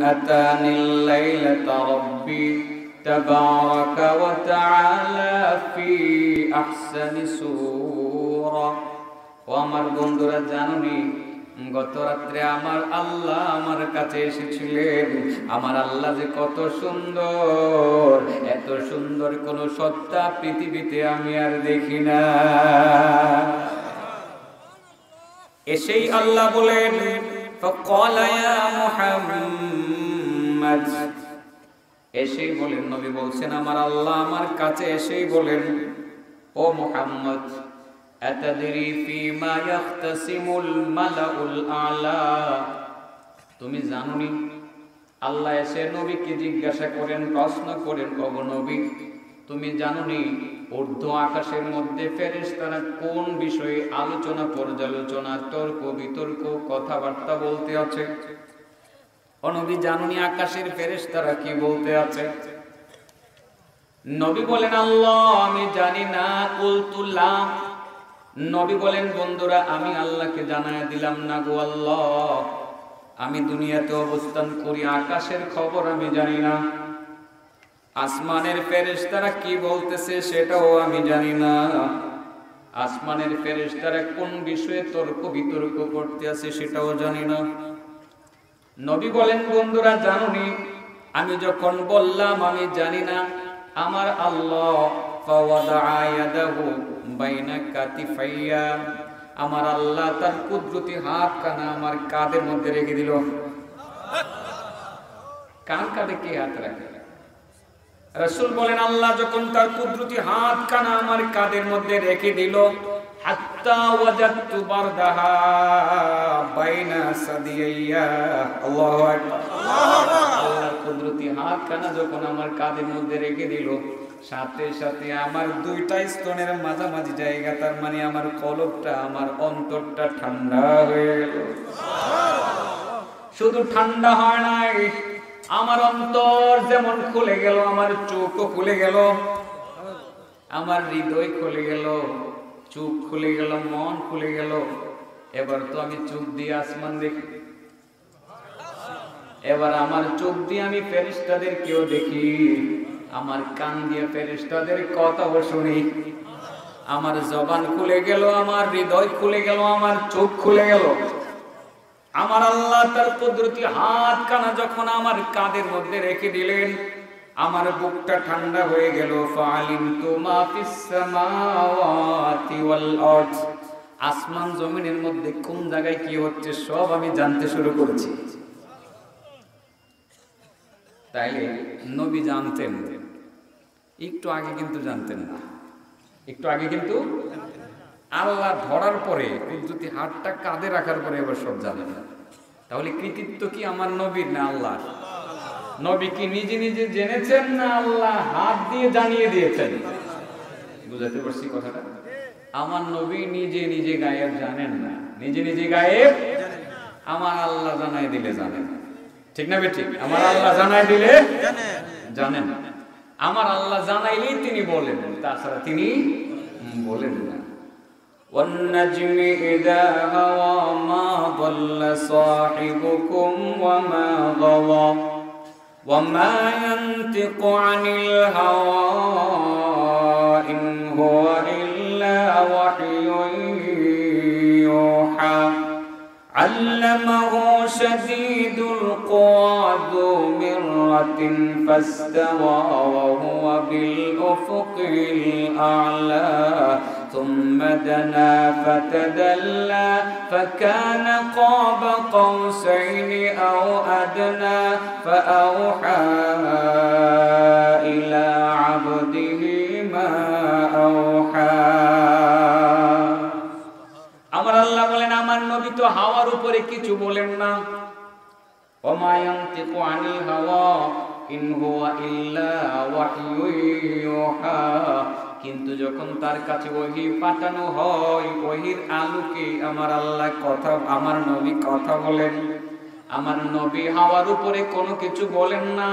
أتاني الليلة ربي تبارك وتعالى في أحسن سورة وأمر বন্ধুরা জানুনি গত রাতে আমার আল্লাহ আমার কাছে এসেছিলেন। আমার আল্লাহ যে কত সুন্দর, এত সুন্দর কোন সত্তা পৃথিবীতে আমি আর দেখি না। এসেই আল্লাহ বলেন فقال يا محمد, এসেই বলেন, নবী বলছেন আমার আল্লাহ আমার কাছে এসেই বলেন, ও মুহাম্মদ, আতাদরি ফিমা ইয়াখতাসিমুল মালাউল আ'লা, তুমি জানোনি? আল্লাহ এসে নবীকে জিজ্ঞাসা করেন, প্রশ্ন করেন, ও নবী তুমি জানোনি ঊর্ধ্ব আকাশের মধ্যে ফেরেশতারা কোন বিষয়ে আলোচনা পর্যালোচনা তর্ক বিতর্ক কথাবার্তা বলতে আছে? ও নবী জানোনি আকাশের ফেরেশতারা কি বলতে আছে? নবী বলেন আল্লাহ আমি জানি না। কুলতু লা, নবী বলেন বন্ধুরা আমি আল্লাহকে জানায় দিলাম না গো আল্লাহ, আমি দুনিয়াতে অবস্থান করি, আকাশের খবর আমি জানি না, আসমানের ফেরেশতারা কি বলতেছে সেটাও আমি জানি না, আসমানের ফেরেশতারা কোন বিষয়ে তর্ক বিতর্ক করতে আছে সেটাও জানি না। নবী বলেন বন্ধুরা জানোনি? আমি যখন বললাম আমি জানি না, আমার আল্লাহ ফাওয়াদা ইয়াদাহু বাইনা কাতিফাইয়া, আমার আল্লাহ তার কুদরতি হাত কানা আমার কাঁধের মধ্যে রেখে দিল। কার কাঁধে কে হাত রাখে? রাসূল বলেন আল্লাহ যখন তার কুদরতি হাত কানা আমার কাঁধের মধ্যে রেখে দিল, হাত্তা ওয়াজাদতু বারদাহা বাইনা সাদিয়াইয়া, আল্লাহু আকবার, আল্লাহর কুদরতি হাত কানা যখন আমার কাঁধের মধ্যে রেখে দিল, সাথে সাথে আমার দুইটা স্তনের মাঝামাঝি জায়গা, তার মানে আমার কলবটা, আমার অন্তরটা ঠান্ডা হয়ে গেল। শুধু ঠান্ডা হয় নাই, আমার অন্তর যেমন খুলে গেল, আমার চোখও খুলে গেল, আমার হৃদয় খুলে গেল, চোখ খুলে গেল, মন খুলে গেল। এবার তো আমি চোখ দিয়ে আসমান দেখি, এবার আমার চোখ দিয়ে আমি ফেরেশতাদের কেউ দেখি, আমার কান দিয়ে ফেরেশতাদের কথাও শুনি, আমার জবান খুলে গেল, আমার হৃদয় খুলে গেল, আমার চোখ খুলে গেল। আমার আল্লাহ তার কুদরতি হাত কানা যখন আমার কাঁধের মধ্যে রেখে দিলেন, আমার বুকটা ঠান্ডা হয়ে গেল। ফাআলিমতু মা ফিস সামাওয়াতি ওয়াল আরদ, আসমান জমিনের মধ্যে কোন জায়গায় কি হচ্ছে সব আমি জানতে শুরু করেছি। তাইলে নবী জানতেন, একটু আগে কিন্তু জানতেন না, একটু আগে কিন্তু আল্লাহ ধরার পরে কুদরতি হাতটা কাঁধে রাখার পরে এবার সব জানেন। তাহলে কৃতিত্ব কি আমার নবীর না আল্লাহর? নবী কি নিজে নিজে জেনেছেন না আল্লাহ হাত দিয়ে জানিয়ে দিয়েছেন? বুঝাতে পারছি কথাটা? আমার নবী নিজে নিজে গায়েব জানেন না, নিজে নিজে গায়েব আমার আল্লাহ জানাই দিলে জানেন। ঠিক না বেঠিক? আমার আল্লাহ জানাই দিলে জানেন, আমার আল্লাহ জানাইলেই তিনি বলেন, তাছাড়া তিনি বলেন না। والنجم إذا هوى ما ضل صاحبكم وما غوى وما ينطق عن الهوى إن هو إلا وحي يوحى علمه شديد القوى ذو مرة فاستوى وهو بالأفق الأعلى ثم دنا فتدلى فكان قاب قوسين أو أدنى فأوحى إلى عبده ما أوحى। আমার আল্লাহ বলেন আমার নবী তো হাওয়ার উপরে কিছু বলেন না। ওমা ইয়ানতিকু আনিল হাওয়া ইন হুয়া ইল্লা ওয়াহয়ুন ইউহা, কিন্তু যখন তার কাছে ওহী পাঠানো হয়, ওহীর আলোকে আমার আল্লাহ কথা, আমার নবী কথা বলেন। আমার নবী হাওয়ার উপরে কোনো কিছু বলেন না,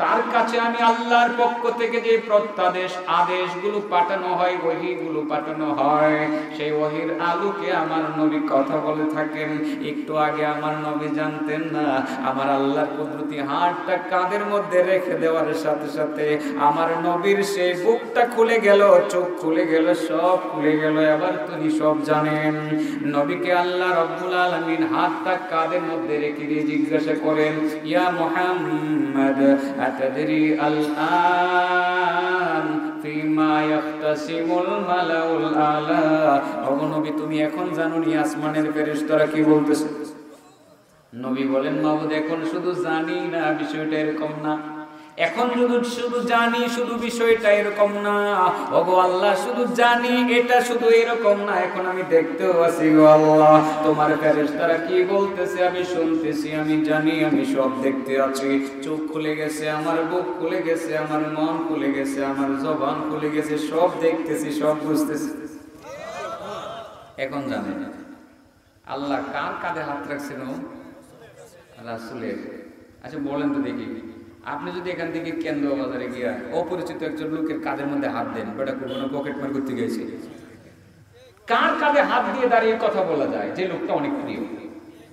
তার কাছে আমি আল্লাহর পক্ষ থেকে যে প্রত্যাদেশ আদেশগুলো পাঠানো হয়, ওহীগুলো পাঠানো হয়, সেই ওহীর আলোকে আমার নবী কথা বলে থাকেন। একটু আগে আমার নবী জানতেন না, আমার আল্লাহর কুদরতি হাতটা কাঁধের মধ্যে রেখে দেওয়ার সাথে সাথে আমার নবীর সেই বুকটা খুলে গেল, চোখ খুলে গেল, সব খুলে গেল। এবার তিনি সব জানেন। নবীকে আল্লাহ রাব্বুল আলামিন হাতটা কাঁধের মধ্যে রেখে দিয়ে জিজ্ঞাসা করেন, ইয়া মুহাম্মদ আতাদরি আল আন ফিমা ইয়াখতাসিমুল মালাউল আলা। ও নবী, তুমি এখন জানো নি আসমানের ফেরেশতারা কি বলতেছে? নবী বলেন, মাবুদ এখন শুধু জানি না, বিষয়টা এরকম না। এখন শুধু জানি, শুধু বিষয়টা এরকম না। ওগো আল্লাহ, শুধু জানি এটা শুধু এরকম না, এখন আমি দেখতেও আছি গো আল্লাহ, তোমার ফেরেশতারা কি বলতেছে আমি শুনতেছি, আমি জানি, আমি সব দেখতে আছি। চোখ খুলে গেছে, আমার বুক খুলে গেছে, আমার মন খুলে গেছে, আমার জবান খুলে গেছে, সব দেখতেছি, সব বুঝতেছি। এখন জানেন আল্লাহ কার কাঁধে হাত রাখছেন? রাসূলের। আচ্ছা বলেন তো দেখি, আপনি যদি এখান থেকে কেন্দ্র বাজারে গিয়ে অপরিচিত একজন লোকের কাঁধের মধ্যে হাত দেন, বেটা কোনো পকেট মার করতে গেছে, কার কাঁধে হাত দিয়ে দাঁড়িয়ে কথা বলা যায়? যে লোকটা অনেক প্রিয়,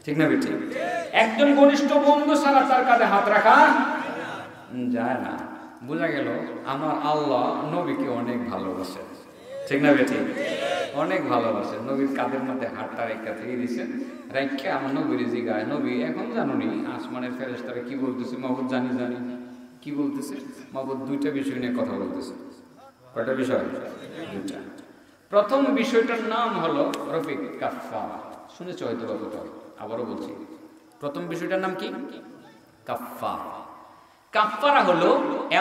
ঠিক না বেটি? একজন ঘনিষ্ঠ বন্ধু ছাড়া তার কাঁধে হাত রাখা যায় না। বোঝা গেল আমার আল্লাহ নবীকে অনেক ভালোবাসে, ঠিক না বেটি? অনেক ভালোবাসেন। নবীর কাঁধের মধ্যে হাতটা রেখা দিয়ে দিয়েছেন, রেখে আমার নবীর জিগায়, নবী এখন জানুনি আসমানের ফেরেশতারা কি বলতেছে? মাবুদ জানি। কি বলতেছে? মাবুদ দুইটা বিষয় নিয়ে কথা বলতেছে। কয়টা বিষয়? দুইটা। প্রথম বিষয়টার নাম হলো রফিক কাফফারা। শুনেছ হয়তো কথা, আবারও বলছি। প্রথম বিষয়টার নাম কি? কাফফারা। কাফফারা হলো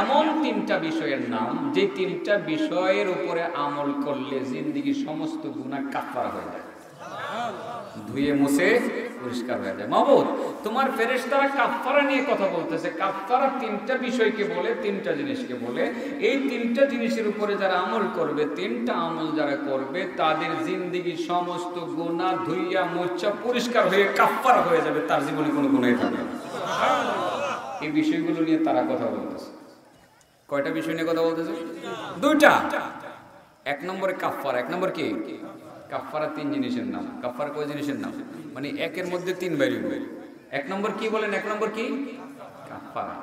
এমন তিনটা বিষয়ের নাম, যে তিনটা বিষয়ের উপরে আমল করলে জিন্দেগির সমস্ত গুনাহ কাফফারা হয়ে যায়, ধুয়ে মুছে পরিষ্কার হয়ে যায়। মাবুদ তোমার ফেরেশতারা কাফফারা নিয়ে কথা বলতেছে। কাফফারা তিনটা বিষয়কে বলে, তিনটা জিনিসকে বলে। এই তিনটা জিনিসের উপরে যারা আমল করবে, তিনটা আমল যারা করবে, তাদের জিন্দেগির সমস্ত গুনাহ ধুইয়া মুছা পরিষ্কার হয়ে কাফফারা হয়ে যাবে, তার জীবনে কোনো গুনাহই থাকবে না। এই বিষয়গুলো নিয়ে তারা কথা বলতেছে। কয়টা বিষয় নিয়ে কথা বলতেছে? দুইটা। এক নম্বরে কাফফারা। এক নম্বর কি? কাফফারা তিন জিনিসের নাম। কাফফারা কয় জিনিসের নাম? মানে একের মধ্যে তিন বেরিয়ে। এক নম্বর কি বলেন? এক নম্বর কি? কাফফারা।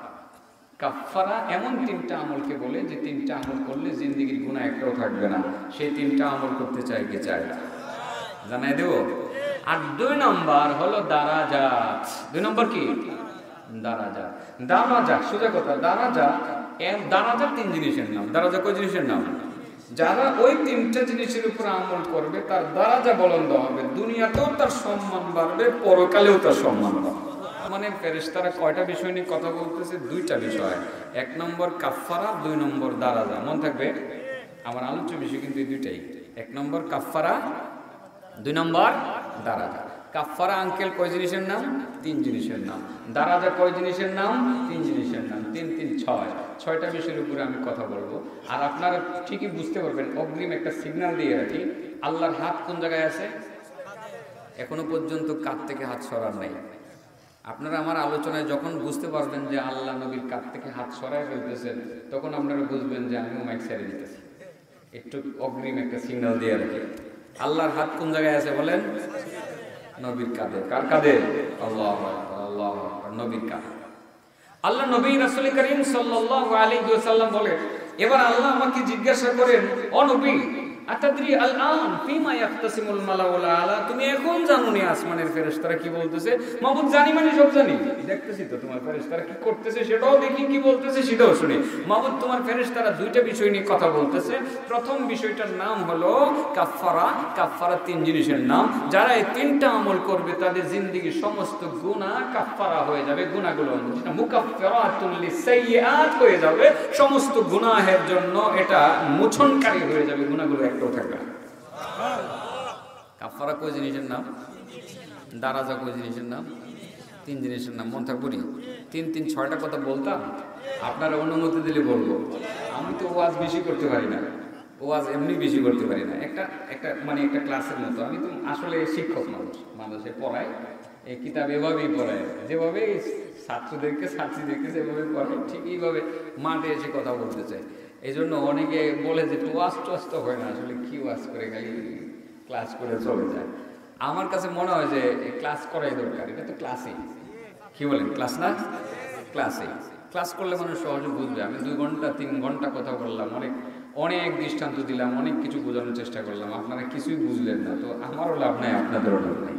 কাফফারা এমন তিনটা আমলকে বলে যে তিনটা আমল করলে জিন্দেগির গুনাহ একটাও থাকবে না। সেই তিনটা আমল করতে চাই কে চায়? জানাই দেব। আর দুই নম্বর হলো দারাজাত। দুই নম্বর কি? দারাজা। দারাজা সোজা কথা, দারাজা তিন জিনিসের নাম। দারাজা কয় জিনিসের নাম? যারা ওই তিনটা জিনিসের উপর আমল করবে তার দারাজা বুলন্দ হবে, দুনিয়াতেও তার সম্মান বাড়বে, পরকালেও তার সম্মান বাড়বে। মানে ফেরেশতারা কয়টা বিষয় নিয়ে কথা বলতেছে? দুইটা বিষয়। এক নম্বর কাফফারা, দুই নম্বর দারাজা। মন থাকবে আমার আলোচ্য বিষয় কিন্তু এই দুইটাই। এক নম্বর কাফফারা, দুই নম্বর দারাজা। কাফফারা আঙ্কেল কয় জিনিসের নাম? তিন জিনিসের নাম। দারাজা কয় জিনিসের নাম? তিন জিনিসের নাম। তিন তিন ছয়। ছয়টা বিষয়ের উপরে আমি কথা বলবো, আর আপনারা ঠিকই বুঝতে পারবেন। অগ্রিম একটা সিগন্যাল দিয়ে রাখি, আল্লাহর হাত কোন জায়গায় আছে? এখনো পর্যন্ত কাঁধ থেকে হাত সরার নাই। আপনারা আমার আলোচনায় যখন বুঝতে পারবেন যে আল্লাহ নবীর কাঁধ থেকে হাত সরায় ফেলতেছেন, তখন আপনারা বুঝবেন যে আমিও মাইক ছেড়ে দিতেছি। একটু অগ্রিম একটা সিগন্যাল দিয়ে রাখি। আল্লাহর হাত কোন জায়গায় আছে বলেন? নবীর কাঁধে। কার কাঁধে? আল্লাহু আকবার, আল্লাহু আকবার, নবীর কাঁধে। আল্লাহ নবী রাসূল করিম সাল্লাল্লাহু আলাইহি ওয়াসাল্লাম বলেন, এবার আল্লাহ আমাকে জিজ্ঞাসা করেন, ও নবী আতাদরি আল আন ফিমা ইয়াখতাসিমুল মালাউল আলা, তুমি এখন জানো নি আসমানের ফেরেশতারা কি বলতেছে? মাবুদ জানি মানে সব জানি, দেখতেছি তো তোমার ফেরেশতারা কি করতেছে সেটাও দেখি, কি বলতেছে সেটাও শুনি। মাবুদ তোমার ফেরেশতারা দুইটা বিষয় নিয়ে কথা বলতেছে। প্রথম বিষয়টার নাম হলো কাফফারা। কাফফারা তিন জিনিসের নাম। যারা এই তিনটা আমল করবে তাদের জিন্দেগির সমস্ত গুনাহ কাফফারা হয়ে যাবে। গুনাহগুলো যেটা মুকাফফিরাতুল লিসাইয়্যাত হয়ে যাবে, সমস্ত গুনাহের জন্য এটা মোচনকারী হয়ে যাবে, গুনাহগুলো একটাও থাকবে না। কাফফারা কয় জিনিসের নাম? দারাজা কয় জিনিসের নাম? তিন জিনিসের নাম। মন থাকবো নি? তিন তিন ছয়টা কথা বলতাম, আপনারা অনুমতি দিলে বলবো। আমি তো ওয়াজ বেশি করতে পারি না, ওয়াজ এমনি বেশি করতে পারি না। একটা মানে একটা ক্লাসের মতো। আমি তো আসলে শিক্ষক মানুষ, মানুষে পড়াই, এই কিতাব এভাবেই পড়ায়, যেভাবে ছাত্রীদেরকে যেভাবে পড়ে ঠিক এইভাবে মাঠে এসে কথা বলতে চায়। এই জন্য অনেকে বলে যে ওয়াজ টোয়াজ তো হয় না, আসলে কি ওয়াজ করে খালি ক্লাস করে চলে যায়। আমার কাছে মনে হয় যে ক্লাস করাই দরকার, এটা তো ক্লাসই, কি বলেন ক্লাস না, ক্লাসই ক্লাস করলে মানুষ সহজে বুঝবে। আমি 2 ঘন্টা 3 ঘন্টা কথা বললাম, অনেক দৃষ্টান্ত দিলাম, অনেক কিছু বোঝানোর চেষ্টা করলাম, আপনারা কিছুই বুঝলেন না, তো আমারও লাভ নাই আপনাদেরও লাভ নাই।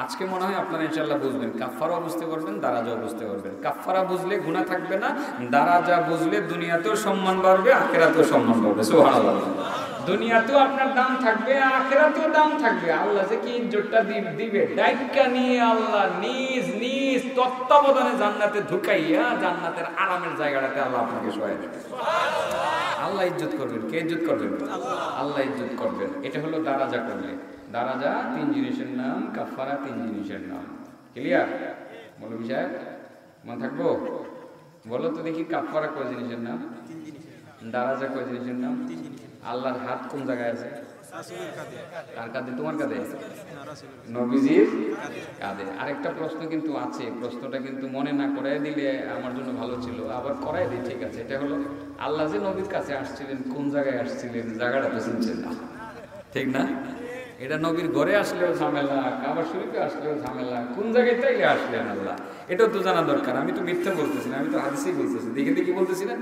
আজকে মনে হয় আপনারা ইনশাল্লাহ বুঝবেন, কাফফারাও বুঝতে পারবেন, দারাজাও বুঝতে পারবেন। কাফফারা বুঝলে গুনাহ থাকবে না, দারাজা বুঝলে দুনিয়াতেও সম্মান বাড়বে, আখিরাতেও সম্মান বাড়বে। সুবহানাল্লাহ। দুনিয়াতেও আপনার দাম থাকবে, আখিরাতেও দাম থাকবে। আল্লাহ যে কি ইজ্জতটা দিবে, দায়িত্ব নিয়ে আল্লাহ নিজ নিজ তত্ত্বাবধানে জান্নাতে ঢুকাইয়া জান্নাতের আরামের জায়গাটাতে আল্লাহ আপনাকে সহায় দেবে। আল্লাহ ইজ্জত করবেন। কে ইজ্জত করবেন? আল্লাহ ইজ্জত করবেন। এটা হলো দারাজা করলে। দারাজা 3 জিনিসের নাম, কাফফারা 3 জিনিসের নাম। ক্লিয়ার? মৌলভী সাহেব মনে থাকবো? বলো তো দেখি, কাফফারা কয় জিনিসের নাম, দারাজা কয় জিনিসের নাম? আল্লাহর হাত কোন জায়গায় আছে? কার কাঁধে? তোমার কাঁধে? নবীজির কাঁধে। আরেকটা প্রশ্ন কিন্তু আছে, প্রশ্নটা কিন্তু মনে না করাই দিলে আমার জন্য ভালো ছিল, আবার করাই দিই, ঠিক আছে। এটা হলো, আল্লাহ যে নবীর কাছে আসছিলেন কোন জায়গায় আসছিলেন, জায়গাটা তো শুনছেন না, ঠিক না? এটা নবীর ঘরে আসলেও ঝামেলা, কাবা শরীফে আসলেও ঝামেলা, কোন জায়গায় তাইলে আসলেন আল্লাহ, এটাও তো জানা দরকার। আমি তো মিথ্যা বলতেছি না, আমি তো হাদিসেই বলতেছি, দেখে বলতেছি না,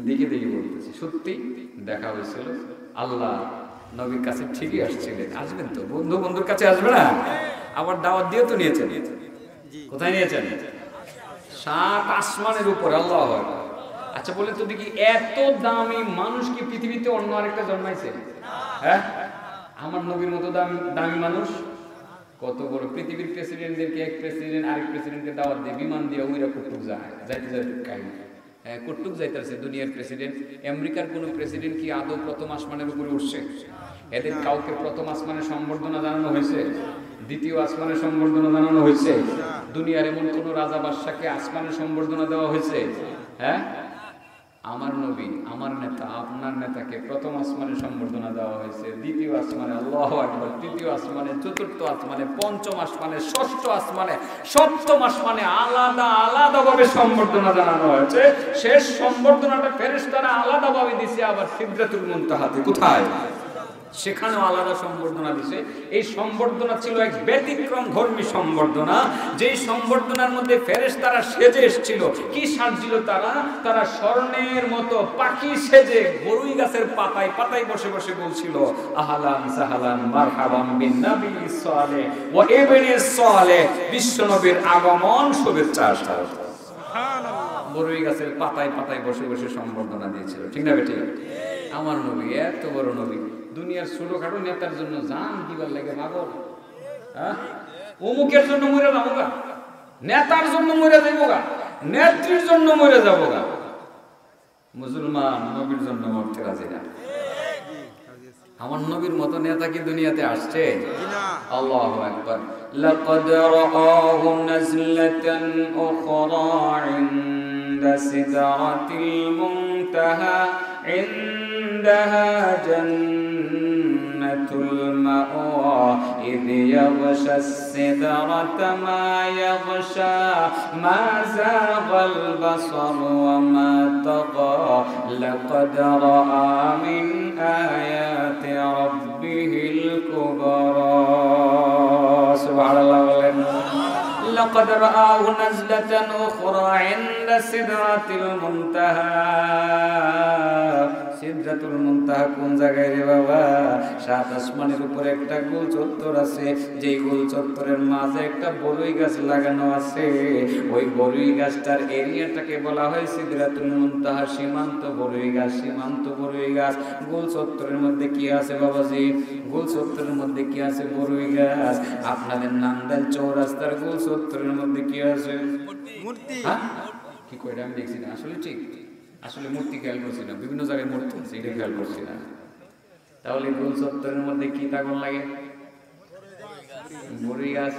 দেখে বলতেছি। সত্যি দেখা হয়েছিল, আল্লাহ নবীর কাছে ঠিকই আসছিলেন। আসবেন তো, বন্ধুর কাছে আসবে না? আবার দাওয়াত দিয়ে তো নিয়েছেন। কোথায় নিয়েছেন? 7 আসমানের উপর। আল্লাহ। আচ্ছা বলে তো দেখি, এত দামি মানুষ কি পৃথিবীতে অন্য আরেকটা জন্মাইছে? হ্যাঁ, আমার নবীর মতো দামি মানুষ কত বড়। পৃথিবীর প্রেসিডেন্টদেরকে এক প্রেসিডেন্ট আরেক প্রেসিডেন্টকে দাওয়াত দিয়ে বিমান দিয়ে ওইরা কুটুক যাইতে কাহিনী। কুটুক যাইতেছে দুনিয়ার প্রেসিডেন্ট। আমেরিকার কোন প্রেসিডেন্ট কি আদৌ প্রথম আসমানের উপরে উঠছে? এদের কাউকে প্রথম আসমানের সম্বর্ধনা জানানো হয়েছে? দ্বিতীয় আসমানের সম্বর্ধনা জানানো হয়েছে? দুনিয়ার এমন কোন রাজা বাদশাকে আসমানের সম্বর্ধনা দেওয়া হয়েছে? হ্যাঁ, আমার নবী, আমার নেতা, আপনার নেতাকে প্রথম আসমানে সম্বর্ধনা দেওয়া হয়েছে, দ্বিতীয় আসমানে, আল্লাহু আকবার, তৃতীয় আসমানে, চতুর্থ আসমানে, পঞ্চম আসমানে, ষষ্ঠ আসমানে, সপ্তম আসমানে আলাদা আলাদাভাবে সম্বর্ধনা জানানো হয়েছে। শেষ সম্বর্ধনাটা ফেরেশতারা আলাদাভাবে দিছে আবার সিদরাতুল মুনতাহাতে। কোথায়? সেখানেও আলাদা সম্বর্ধনা দিছে। এই সম্বর্ধনা ছিল এক ব্যতিক্রম ধর্মী সম্বর্ধনা, যেই সম্বর্ধনার মধ্যে ফেরেশতারা সেজে এসেছিল। কি সাজছিল তারা? তারা স্বর্ণের মতো পাখি সেজে বরুই গাছের পাতায় পাতায় বসে বসে বলছিল, আহলান সাহলান মারহাবান বিন নবী সালেহ ওয়া ইবনে সালেহ, বিশ্ব নবীর আগমন শুভেচ্ছা আসা। সুবহানাল্লাহ। বরুই গাছের পাতায় পাতায় বসে বসে সম্বর্ধনা দিয়েছিল, ঠিক না বেটি? আমার নবী এত বড় নবী, দুনিয়ার ছোটখাটো নেতার জন্য জান দিবার লাগে পাগল। হ্যাঁ, অমুকের জন্য মরে যাবো গা, নেতার জন্য মরে যাবো গা, নেত্রীর জন্য মরে যাবো গা। মুসলমান নবীর জন্য মরতে রাজি না। আমার নবীর মতো নেতা কি দুনিয়াতে আসছে? আল্লাহু আকবার। লাকাদ রাআহু নাজলাতান উখরা ইনদা সিদরাতিল মুনতাহা عندها جنة المأوى إذ يغشى السدرة ما يغشى ما زاغ البصر وما طغى لقد رأى من آيات ربه الكبرى سبحان الله لقد رآه نزلة أخرى عند سدرة المنتهى সিদরাতুল মুনতাহা কোন জায়গায় রে বাবা? 7 আসমানের উপরে একটা গোল চত্বর আছে, যেই গোল চত্বরের মাঝে একটা বরই গাছ লাগানো আছে। ওই বরই গাছটার এরিয়াটাকে বলা হয় সিদরাতুল মুনতাহা, সীমান্ত বরই গাছ, সীমান্ত বরই গাছ। গোল চত্বরের মধ্যে কি আছে বাবাজি? গোল চত্বরের মধ্যে কি আছে? বরই গাছ। আপনাদের নান্দাইল চৌরাস্তার গোল চত্বরের মধ্যে কি আছে? মূর্তি। হ্যাঁ, কি কইরা আমি দেখছি না, আসলে ঠিক, আসলে মূর্তি খেয়াল করছি না, বিভিন্ন জায়গায় মূর্তি আছে, এটা খেয়াল করছি না। তাহলে গোল চত্বরের মধ্যে কি তাগন লাগে? বরই গাছ।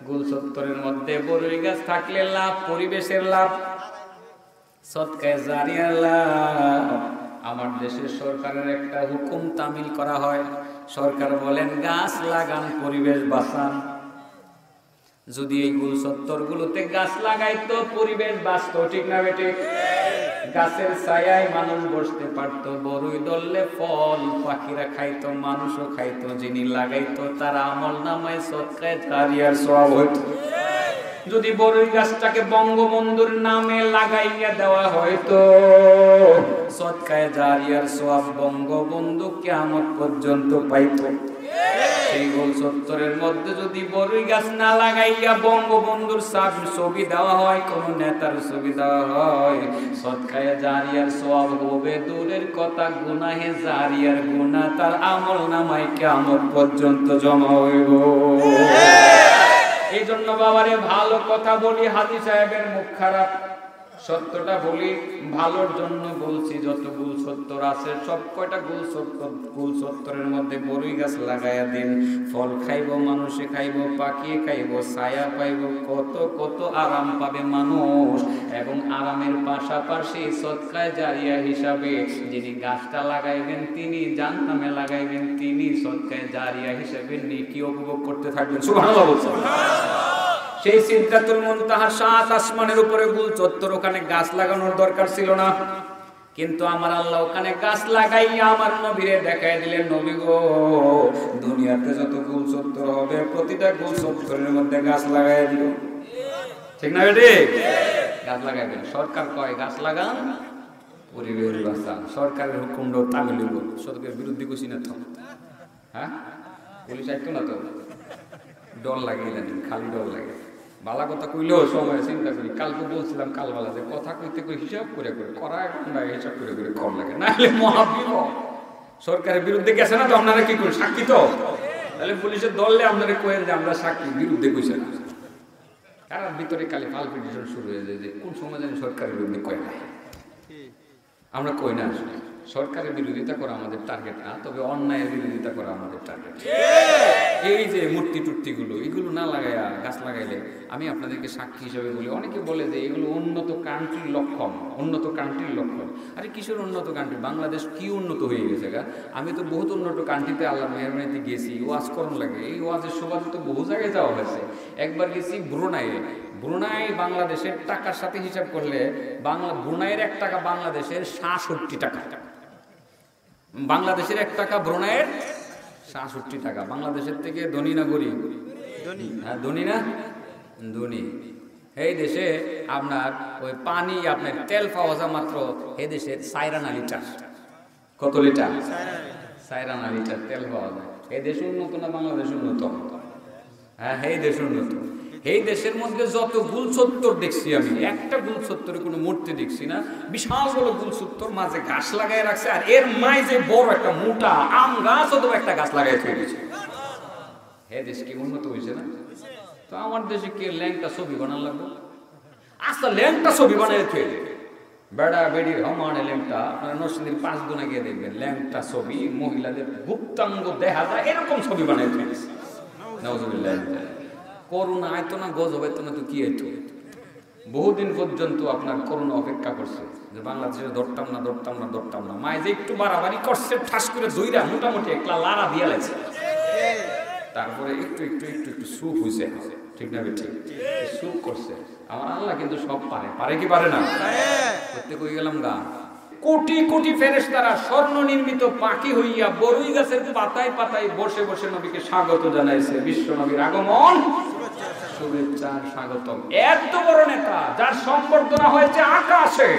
গোল চত্বরের মধ্যে বরই গাছ থাকলে লাভ, পরিবেশের লাভ, সদকায়ে জারিয়া লাভ। আমার দেশের সরকারের একটা হুকুম তামিল করা হয়, সরকার বলেন গাছ লাগান, পরিবেশ বাঁচান। যদি এই গুল চত্বরগুলোতে গাছ লাগাইতো পরিবেশ বাঁচতো, ঠিক না বেটে? গাছের ছায়ায় মানুষ বসতে পারতো, বড়ই ধরলে ফল পাখিরা খাইতো, মানুষও খাইতো, যিনি লাগাইতো তার আমল নামায় সদকায়ে জারিয়ার সওয়াব হইতো। যদি বড়ই গাছটাকে বঙ্গবন্ধুর নামে লাগাইয়া দেওয়া হয়তো, সদকায়ে জারিয়ার সওয়াব বঙ্গবন্ধু কিয়ামত পর্যন্ত পাইতো। সেই গোল চত্বরের মধ্যে যদি বড়ই গাছ না লাগাইয়া বঙ্গবন্ধুর ছবি দেওয়া হয়, কোন নেতার ছবি দেওয়া হয়, সদকায়ে জারিয়ার সওয়াব হবে দূরের কথা, গুনাহে জারিয়ার গুনাহ তার আমল নামায় কিয়ামত পর্যন্ত জমা হইব। এই জন্য বাবারে ভালো কথা বলি, হাজী সাহেবের মুখ খারাপ, সত্যটা বলি, ভালোর জন্য বলছি। যত গুল সত্তর আছে সব কয়টা গুল সত্তরের মধ্যে বড়ই গাছ লাগাইয়া দিন, ফল খাইব, মানুষে খাইব, পাখিয়ে খাইব, ছায়া পাইব, কত কত আরাম পাবে মানুষ। এবং আরামের পাশাপাশি সদকায়ে জারিয়া হিসাবে যিনি গাছটা লাগাইবেন তিনি জান্নাতে লাগাইবেন, তিনি সদকায়ে জারিয়া হিসাবে নেকি উপভোগ করতে থাকবেন। সুবহানাল্লাহ বলছেন। সেই সিদরাতুল মুনতাহার 7 আসমানের উপরে গুল চত্বর, ওখানে গাছ লাগানোর দরকার ছিল না, কিন্তু আমার আল্লাহ ওখানে গাছ লাগাইয়া আমার নবীরে দেখাই দিলেন, নবী গো দুনিয়াতে যত গুল চত্বর হবে প্রতিটা গুল চত্বরের মধ্যে গাছ লাগাই দিও, ঠিক না বেটি? গাছ লাগাইবেন। সরকার কয় গাছ লাগান, পরিবেশ বাঁচান, সরকারের হুকুমটাও তামিল বল, সরকারের বিরুদ্ধে কইছি না তো, হ্যাঁ পুলিশ আইতো না তো, ডর লাগে, খালি ডর লাগে। বালা কথা কইলেও সময় চিন্তা করি, কালকে বলছিলাম কালবেলা যে কথা কইতে কই হিসাব করে করা, হিসাব করে কর লাগে, নাহলে মহাবিপদ। সরকারের বিরুদ্ধে গেছে না তো আপনারা কি করেন, সাক্ষী তো, তাহলে পুলিশের দললে আপনারা কয়েন যে আমরা সাক্ষী, বিরুদ্ধে কইছে না, কারণ ভিতরে কালে পালপিটিশন শুরু হয়ে যায় যে কোন সময় জানি সরকারের বিরুদ্ধে কয় না, আমরা কই না। আসলে সরকারের বিরোধিতা করা আমাদের টার্গেট না, তবে অন্যায়ের বিরোধিতা করা আমাদের টার্গেট। এই যে মূর্তি টুর্তিগুলো, এগুলো না লাগাইয়া গাছ লাগাইলে, আমি আপনাদেরকে সাক্ষী হিসেবে বলি, অনেকে বলে যে এগুলো উন্নত কান্ট্রির লক্ষণ, উন্নত কান্ট্রির লক্ষণ। আরে কিসের উন্নত কান্ট্রি? বাংলাদেশ কি উন্নত হয়ে গেছে গা? আমি তো বহুত উন্নত কান্ট্রিতে আল্লাহ মেহরবানিতে গেছি, ওয়াজ করণ লাগে, এই ওয়াজের সুবাদে তো বহু জায়গায় যাওয়া হয়েছে। একবার গেছি ব্রুনাইয়ে, ব্রুনাই বাংলাদেশের টাকার সাথে হিসাব করলে ব্রুনাইয়ের 1 টাকা বাংলাদেশের 67 টাকা, বাংলাদেশের 1 টাকা ব্রুনাইয়ের 67 টাকা। বাংলাদেশের থেকে ধনী না গরিব? হ্যাঁ ধনী না, ধনী। এই দেশে আপনার ওই পানি, আপনার তেল পাওয়া যায় মাত্র এই দেশের 4 আনা লিটার। কত লিটার? 4 আনা লিটার তেল পাওয়া যায়। এই দেশ উন্নত না বাংলাদেশ উন্নত? হ্যাঁ এই দেশ উন্নত। এই দেশের মধ্যে যত গুল চত্বর দেখছি আমি, একটা গুল চত্বরে কোনো মূর্তি দেখছি না, বিশাল বড় গুল চত্বর, মাঝে গাছ লাগাই রাখছে, আর এর মাঝে বড় একটা মোটা আম গাছ অথবা একটা গাছ লাগাই ফেলেছে। এই দেশ কি উন্নত হয়েছে না? তো আমার দেশে কে ল্যাংটা ছবি বানান লাগবে? আচ্ছা ল্যাংটা ছবি বানাই ফেলে বেড়া বেড়ির হমানে ল্যাংটা, আপনারা নরসিংদীর 5 গুণে গিয়ে দেখবেন ল্যাংটা ছবি, মহিলাদের গুপ্তাঙ্গ দেখা যায় এরকম ছবি বানাই ফেলেছে। নাউজুবিল্লাহ। করোনা আইতো না, গজব আইতো না, তো কি আইতো? বহুদিন পর্যন্ত আপনার করোনা অপেক্ষা করছে যে বাংলাদেশে ধরতাম না, মায়ে যে একটু বাড়াবাড়ি করছে, ঠাস করে দইরা মোটামুটি একলা লারা দিয়া লাগছে, তারপরে একটু একটু একটু একটু সুখ হয়েছে, ঠিক না? ঠিক সুখ করছে। আমার আল্লাহ কিন্তু সব পারে, পারে কি পারে না? করতে কই গেলাম গা, কোটি কোটি ফেরেশতারা স্বর্ণ নির্মিত পাখি হইয়া বড়ই গাছের পাতায় পাতায় বসে বসে নবীকে স্বাগত জানাইছে। বিশ্ব নবীর আগমন, শুভেচ্ছা, স্বাগতম। এত বড় নেতা যার সম্বর্ধনা হয়েছে আকাশে,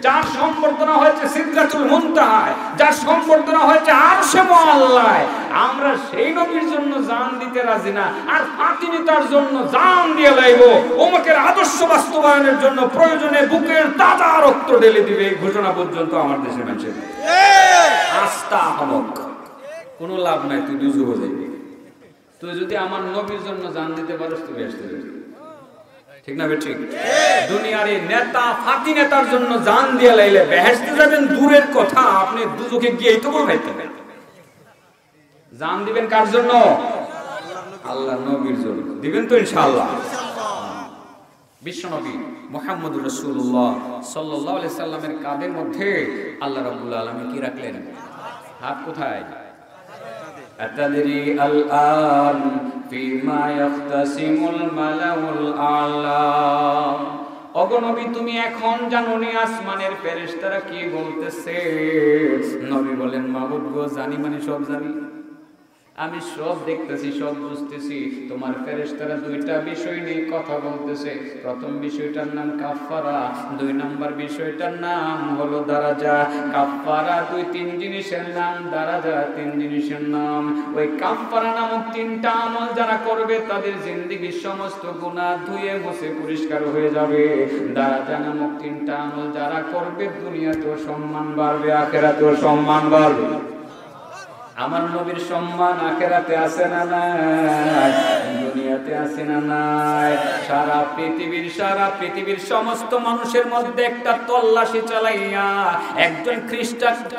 যার সম্বর্ধনা হয়েছে সিদরাতুল মুনতাহায়, যার সম্বর্ধনা হয়েছে আরশে মুআল্লায়, আমরা সেই নবীর জন্য জান দিতে রাজি না, আর ফাতিমিতার জন্য জান দিয়ে লাইব, ওমকের আদর্শ বাস্তবায়নের জন্য প্রয়োজনে বুকের তাজা রক্ত ঢেলে দিবে, এই ঘোষণা পর্যন্ত আমার দেশের মানুষের আস্থা হমক। কোনো লাভ নাই, তুই দুজু হয়ে যাবি। তুই যদি আমার নবীর জন্য জান দিতে পারিস তুই বেহেশতে যাবি, ঠিক না? ঠিক। দুনিয়ার এই নেতা ফাতি নেতার জন্য জান দিয়ে লাইলে বেহেশতে যাবেন দূরের কথা, আপনি দুজকে গিয়েই তো বল খাইতে হবে। জান দিবেন কার জন্য? আল্লাহ নবীর জন্য দিবেন তো ইনশাআল্লাহ। বিশ্ব নবী মুহাম্মদুর রাসূলুল্লাহ সাল্লাল্লাহু আলাইহি সাল্লামের কাঁধের মধ্যে আল্লাহ রাব্বুল আলামিন কি রাখলেন? হাত কোথায়? আতাদরি আল আন ফিমা ইয়াখতাসিমুল মালাউল আ'লা। ওগো নবী তুমি এখন জানো নি আসমানের ফেরেশতারা কি বলতেছে? নবী বলেন মাবুদ গো জানি মানে সব জানি, আমি সব দেখতেছি, সব বুঝতেছি। তোমার ফেরেশতারা দুইটা বিষয় নিয়ে কথা বলতেছে। প্রথম বিষয়টার নাম কাফফারা, দুই নাম্বার বিষয়টার নাম হলো দারাজা। কাফফারা দুই তিন জিনিসের নাম, দারাজা তিন জিনিসের নাম। ওই কাফফারা নামক তিনটা আমল যারা করবে তাদের জিন্দেগীর সমস্ত গুনাহ ধুয়ে মুছে পরিষ্কার হয়ে যাবে। দারাজা নামক তিনটা আমল যারা করবে দুনিয়াতেও সম্মান বাড়বে, আখিরাতেও সম্মান বাড়বে। আমার নবীর সম্মান আখিরাতে আছে না নাই? দুনিয়াতে আছে না নাই? সারা পৃথিবীর সমস্ত মানুষের মধ্যে একটা তল্লাশি চালাইয়া একজন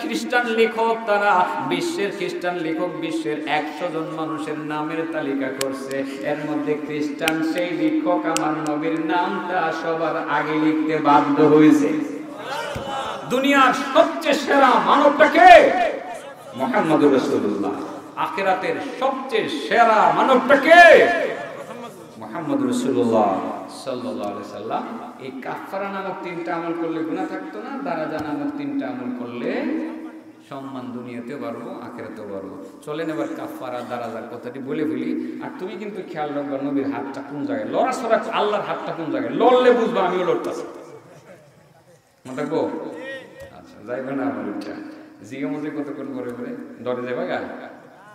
খ্রিস্টান লেখক, তারা বিশ্বের খ্রিস্টান লেখক বিশ্বের 100 জন মানুষের নামের তালিকা করছে। এর মধ্যে খ্রিস্টান সেই লেখক আমার নবীর নামটা সবার আগে লিখতে বাধ্য হয়েছে। দুনিয়ার সবচেয়ে সেরা মানবটাকে মুহাম্মদুর রাসূলুল্লাহ। আখিরাতের সবচেয়ে সেরা মানবটাকে মুহাম্মদুর রাসূলুল্লাহ সাল্লাল্লাহু আলাইহি সাল্লাম। এই কাফফারা নামক তিনটা আমল করলে গুনাহ থাকতো না, দারাজা নামক তিনটা আমল করলে সম্মান দুনিয়াতেও বাড়বো, আখিরাতেও বাড়বো। চলেন এবার কাফফারা দারাজার কথাটি বলে ফেলি। আর তুমি কিন্তু খেয়াল রাখবা নবীর হাতটা কোন জায়গায়, লড়াছড়া আল্লাহর হাতটা কোন জায়গায়, লড়লে বুঝবা আমিও লড়তাছি। মনে থাকবো? আচ্ছা যাইবে না আমার ইচ্ছা জিগে মজে কতক্ষণ করে করে ডরে যাবে গা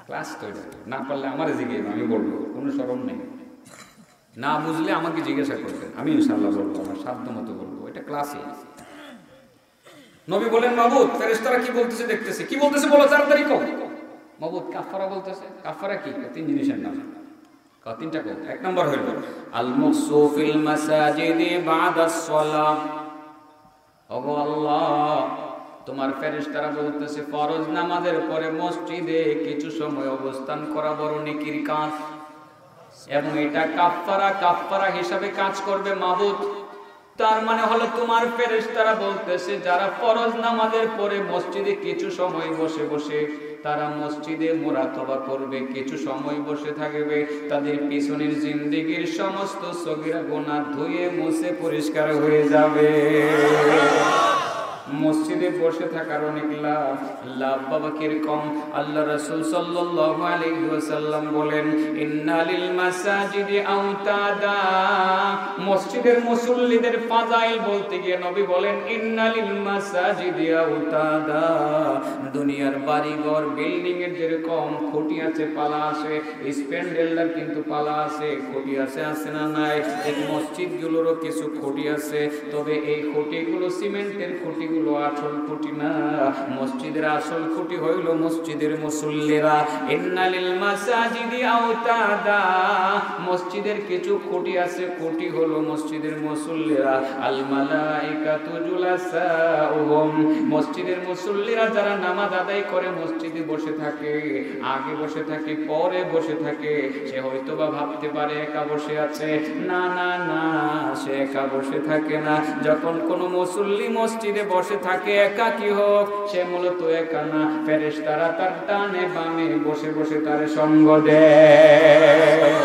ক্লাস তৈরি না পারলে আমার জিগে আমি বলবো, কোনো শরম নেই। না বুঝলে আমাকে জিজ্ঞাসা করবেন, আমি ইনশাআল্লাহ বলবো, আমার সাধ্য মতো বলবো। এটা ক্লাসে নবী বলেন মাবুদ ফেরেশতারা কি বলতেছে দেখতেছে। কি বলতেছে বলো তাড়াতাড়ি কও। মাবুদ কাফফারা বলতেছে। কাফফারা কি? তিন জিনিসের নাম। তিনটা কও। এক নম্বর হইল আল মুকসু ফিল মাসাজিদি বাদাস সালাহ। ওগো আল্লাহ তোমার ফেরেশতারা বলতেছে ফরজ নামাজের পরে মসজিদে কিছু সময় অবস্থান করা বড় নেকির কাজ, এবং এটা কাফফারা হিসাবে কাজ করবে মাবুদ। তার মানে হলো তোমার ফেরেশতারা বলতেছে যারা ফরজ নামাজের পরে মসজিদে কিছু সময় বসে বসে তারা মসজিদে মুরাকাবা করবে, কিছু সময় বসে থাকবে, তাদের পিছনের জিন্দেগীর সমস্ত সগীরা গুনাহ ধুয়ে মুছে পরিষ্কার হয়ে যাবে। মসজিদে বসে থাকার অনেক লাভ বাবা কিরকম? আল্লাহ রাসূল সাল্লাল্লাহু আলাইহি ওয়াসাল্লাম বলেন ইন্না লিল মাসাজিদি আওতাদা। মসজিদের মুসল্লিদের ফাজাইল বলতে গিয়ে নবী বলেন ইন্না লিল মাসাজিদি আওতাদা। দুনিয়ার বাড়িঘর বিল্ডিং এর যেরকম খুঁটি আছে পালা আছে, স্প্যান্ডেলদার কিন্তু পালা আছে, খুঁটি আছে না নাই? এই মসজিদগুলোরও কিছু খুঁটি আছে, তবে এই খুঁটিগুলো সিমেন্টের খুঁটি, আসল খুঁটি না। মসজিদের আসল খুঁটি হইল মসজিদের মুসল্লিরা। ইন্নালিল মাসাজিদি আওতাদা। মসজিদের কিছু খুঁটি আছে, খুঁটি হলো মসজিদের মুসল্লিরা। আল মালাইকাতু জুলাসাউহুম। মসজিদের মুসল্লিরা যারা নামাজ আদায় করে মসজিদে বসে থাকে, আগে বসে থাকে পরে বসে থাকে, সে হয়তোবা ভাবতে পারে একা বসে আছে। না না না, সে একা বসে থাকে না। যখন কোনো মুসল্লি মসজিদে বসে থাকে একাকী হোক, সে মূলত একা না, ফেরেশতারা তার ডানে বামে বসে বসে তার সঙ্গ দেয়।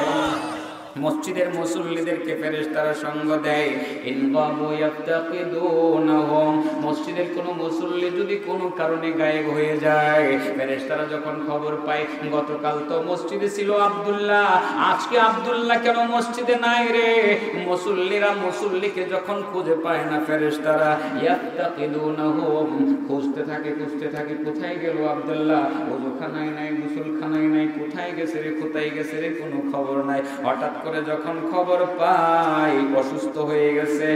মসজিদের মুসল্লিদেরকে ফেরেশতারা সঙ্গ দেয়। ইনগাবু ইয়াফতাকিদুনহুম। মসজিদের কোনো মুসল্লি যদি কোনো কারণে গায়েব হয়ে যায়, ফেরেশতারা যখন খবর পায় গতকাল তো মসজিদে ছিল আব্দুল্লাহ, আজকে আব্দুল্লাহ কেন মসজিদে নাই রে? মুসল্লিরা মুসল্লিকে যখন খুঁজে পায় না, ফেরেশতারা ইয়াফতাকিদুনহুম খুঁজতে থাকে কোথায় গেল আব্দুল্লাহ? ওযুখানায় নাই, গোসলখানায় নাই, কোথায় গেছে রে কোনো খবর নাই। হঠাৎ করে যখন খবর পাই অসুস্থ হয়ে গেছে,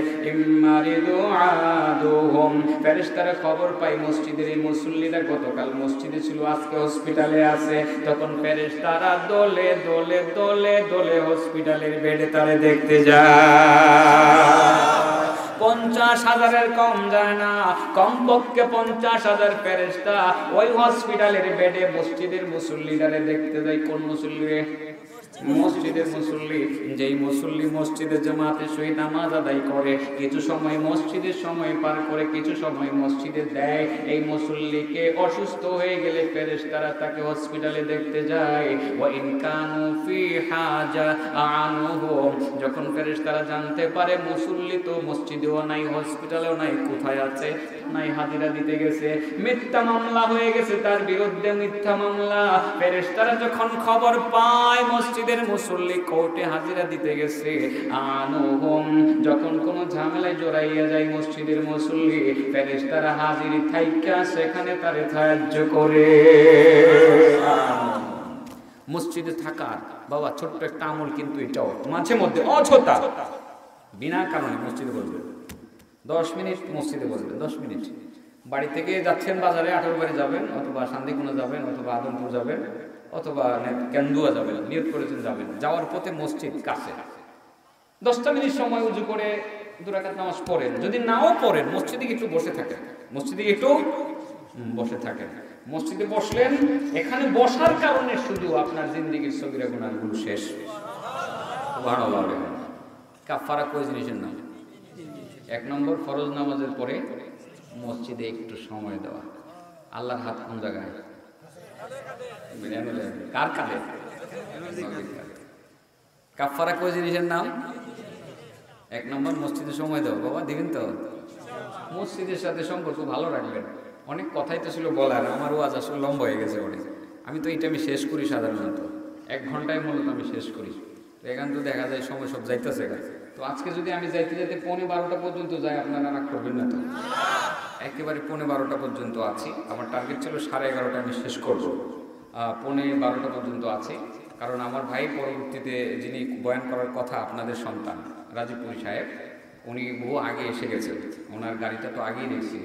ফেরেশতারা খবর পাই মসজিদের এই মুসল্লিরা গতকাল মসজিদে ছিল, আজকে হসপিটালে আছে। তখন ফেরেশতারা দলে দলে দলে দলে হসপিটালের বেডে তারে দেখতে যায়। 50,000-এর কম যায় না, কমপক্ষে 50,000 ফেরেশতা ওই হসপিটালের বেডে মসজিদের মুসল্লিদারে দেখতে যায়। কোন মুসল্লি? মসজিদের মুসল্লি, যেই মুসল্লি মসজিদের জামাতে সহিত নামাজ আদায় করে, কিছু সময় মসজিদের সময় পার করে, কিছু সময় মসজিদে দেয়, এই মুসল্লিকে অসুস্থ হয়ে গেলে ফেরেশতারা তাকে হসপিটালে দেখতে যায়। ওয়া ইন কানু ফি হাজা আনুহু, যখন ফেরেশতারা জানতে পারে মুসল্লি তো মসজিদেও নাই, হসপিটালেও নাই, কোথায় আছে? নাই, হাজিরা দিতে গেছে, মিথ্যা মামলা হয়ে গেছে তার বিরুদ্ধে, মিথ্যা মামলা। ফেরেশতারা যখন খবর পায় মসজিদের মুসল্লি কোর্টে হাজিরা দিতে গেছে, আনুহুম, যখন কোনো ঝামেলায় জড়াইয়া যায় মসজিদের মুসল্লি, ফেরেশতারা হাজির থাইকা সেখানে তারে সাহায্য করে। মসজিদে থাকার বাবা ছোট্ট একটা আমল, কিন্তু এটাও মাঝে মধ্যে অযথা বিনা কারণে মসজিদে বসবেন 10 মিনিট, মসজিদে বসবেন 10 মিনিট। বাড়ি থেকে যাচ্ছেন বাজারে, 18 বাড়ি যাবেন, অথবা শান্তিকুনা যাবেন, অথবা আদমপুর যাবেন, অথবা কেন্দুয়া যাবেন, নিয়ত করেছেন যাবেন, যাওয়ার পথে মসজিদ কাছে 10টা মিনিট সময় উজু করে 2 রাকাত নামাজ পড়েন। যদি নাও পড়েন মসজিদে একটু বসে থাকেন, মসজিদে একটু বসে থাকেন। মসজিদে বসলেন, এখানে বসার কারণে শুধু আপনার জিন্দেগীর সগীরা গুনাহগুলো শেষ। সুবহানাল্লাহ। কাফারা কয় জিনিসের নাম? 1 নম্বর, ফরজ নামাজের পরে মসজিদে একটু সময় দেওয়া। আল্লাহর হাত কোন জায়গায়? কার কাঁধে? কাফারা কয় জিনিসের নাম? 1 নম্বর মসজিদে সময় দেওয়া। বাবা দিবেন তো? মসজিদের সাথে সম্পর্ক ভালো রাখবেন। অনেক কথাই তো ছিল বলার, আমার ওয়াজ আসলে লম্বা হয়ে গেছে অনেক। আমি তো এটা আমি শেষ করি সাধারণত 1 ঘন্টায় মূলত আমি শেষ করি। তো এখান তো দেখা যায় সময় সব যাইতেছে। তো আজকে যদি আমি যাইতে যাইতে 11:30 পর্যন্ত যাই, আপনারা রাগ করবেন না তো? একেবারে 11:30 পর্যন্ত আছি। আমার টার্গেট ছিল 11:30 আমি শেষ করব। 11:30 পর্যন্ত আছি, কারণ আমার ভাই পরবর্তীতে যিনি বয়ান করার কথা, আপনাদের সন্তান রাজীবপুরি সাহেব, উনি বহু আগে এসে গেছে। ওনার গাড়িটা তো আগেই দেখছি,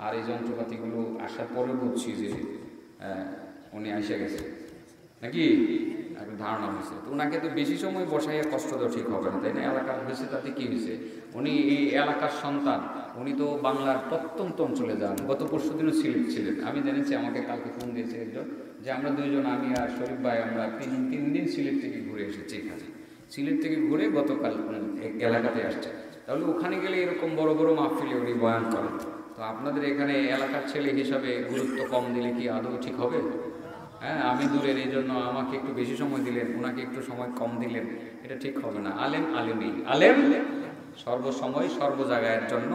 আর এই যন্ত্রপাতিগুলো আসার পরে বুঝছি যে উনি এসে গেছে নাকি একটা ধারণা হয়েছে। তো ওনাকে তো বেশি সময় বসাইয়া কষ্ট দেওয়া ঠিক হবে না, তাই না? এলাকার হয়েছে তাতে কী হয়েছে? উনি এই এলাকার সন্তান, উনি তো বাংলার প্রত্যন্ত অঞ্চলে যান। গত পরশুদিনও সিলেট ছিলেন। আমি জেনেছি, আমাকে কালকে ফোন দিয়েছে একজন, যে আমরা 2 জন, আমি আর শরীফ ভাই, আমরা 3 দিন সিলেট থেকে ঘুরে এসেছি। এখানে সিলেট থেকে ঘুরে গতকাল এলাকাতে আসছে। তাহলে ওখানে গেলে এরকম বড় বড় মাহফিলে উনি বয়ান করেন। তো আপনাদের এখানে এলাকার ছেলে হিসাবে গুরুত্ব কম দিলে কি আদৌ ঠিক হবে? হ্যাঁ, আমি দূরের, এই জন্য আমাকে একটু বেশি সময় দিলেন, ওনাকে একটু সময় কম দিলেন, এটা ঠিক হবে না। আলেম আলেমই, আলেম সর্বসময় সর্ব জায়গার জন্য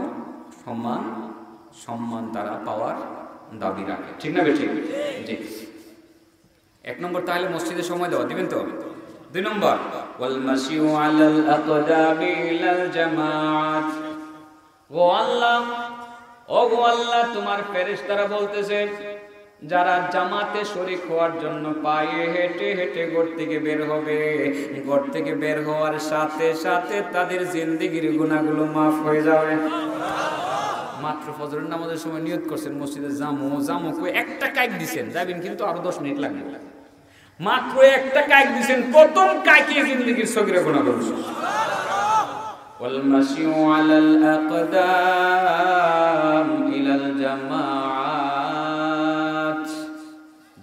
সম্মান তারা পাওয়ার দাবি রাখে, ঠিক না বেঠিক? জি। 1 নম্বর তাহলে মসজিদে সময় দেওয়া, দিবেন তো? 2 নম্বর, ওয়াল মাশিউ আলাল আকদামি ইলাল জামাত। ও আল্লাহ, ও গো আল্লাহ, তোমার ফেরেশতারা বলতেছে যারা জামাতে শরীক হওয়ার জন্য পায়ে হেঁটে হেঁটে ঘর থেকে বের হবে, ঘর থেকে বের হওয়ার সাথে সাথে তাদের জিন্দেগির গুনাহগুলো মাফ হয়ে যাবে। মাত্র ফজরের নামাজের সময় নিয়ত করছেন মসজিদে জামু কই একটা কাইক দিবেন, যাবেন কিন্তু আরো 10 মিনিট লাগবে। মাত্র একটা কাইক দিবেন, প্রথম কাইকে জিন্দেগির সগীরা গুনাহগুলো শেষ। ওয়াল মাশিউ আলাল আকদাম ইলাল জামাত,